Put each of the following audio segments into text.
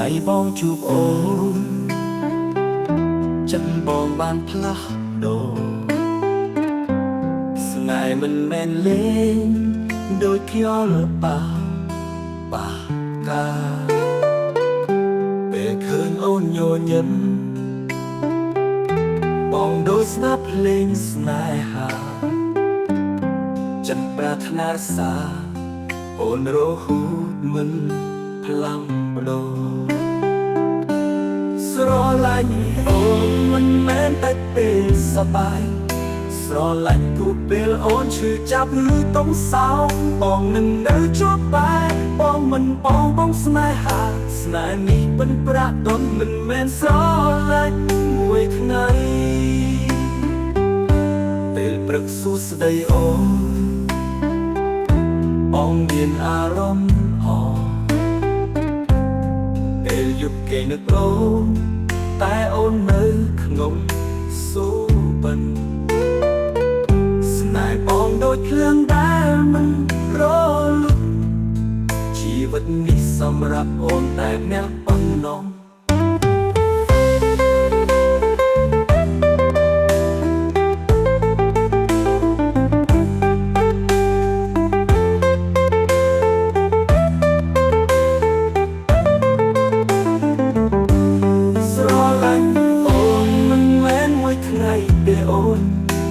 ថ្ងៃបងជួបអូនចិត្តបងបានផ្លាស់ដូរស្នេហ៍មិនមែនលេងដូចខ្យល់បាកាពេលឃើញអូនញញឹមបងដូចស្ដាប់ភ្លេងស្នេហាចិត្តប្រាថ្នាសាអូនរហូតមិនផ្លាំងបដូរស្រឡាញ់អូនមិនមែនតែពេលសប្បាយស្រឡាញ់ទូពេលអូនឈឺចាប់ឬតុងសោកបងនឹងនៅជាប់បែបងមិនបងស្នេហាស្នេហ៍នេះមិនប្រាក់ដុនមិនមែនស្រឡាញ់មួយថ្ងៃពេលព្រឹកសួស្ដីអូនបងមានអារម្មណ៍អពេលយប់គេនឹកអូនតែអូននៅក្នុងសូបិនស្នេហ៍បងដូចភ្លើងដែលមិនរលត់ជីវិតនេះសម្រាប់អូនតែម្នាក់ប៉ុណ្ណោះ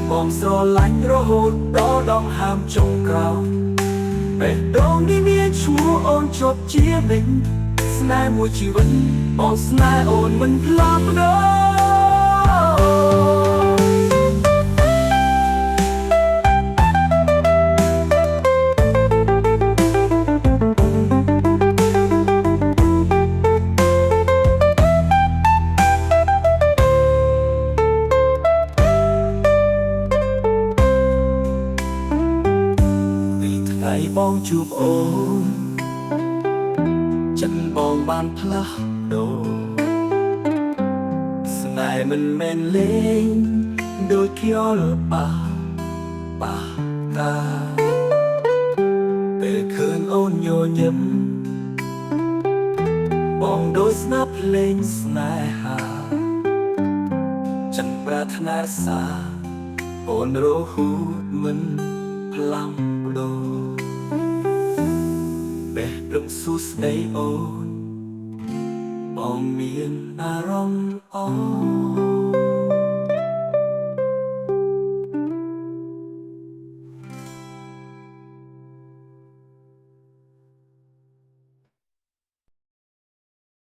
បងស្រឡាញ់រហូតដល់ដងហើមចុងក្រោយបេះដូងនេះមានឈ្មោះអូនជាប់ជានិច្ចស្នេហ៍មួយជីវិតបងស្នេហ៍អូនមិនផ្លាស់ប្ដូរថ្ងៃបងជួបអូនចិត្តបងបានផ្លាស់ដូរស្នេហ៍មិនមែនលេងដូចខ្យល់បាកាពេលឃើញអូនញញឹមបងដូចស្ដាប់ភ្លេងស្នេហាចិត្តប្រាថ្នាសាអូនរហូតមិនផ្លាំងបដូរបេះដូងសួស្ដីអូនបងមានអារម្មណ៍អ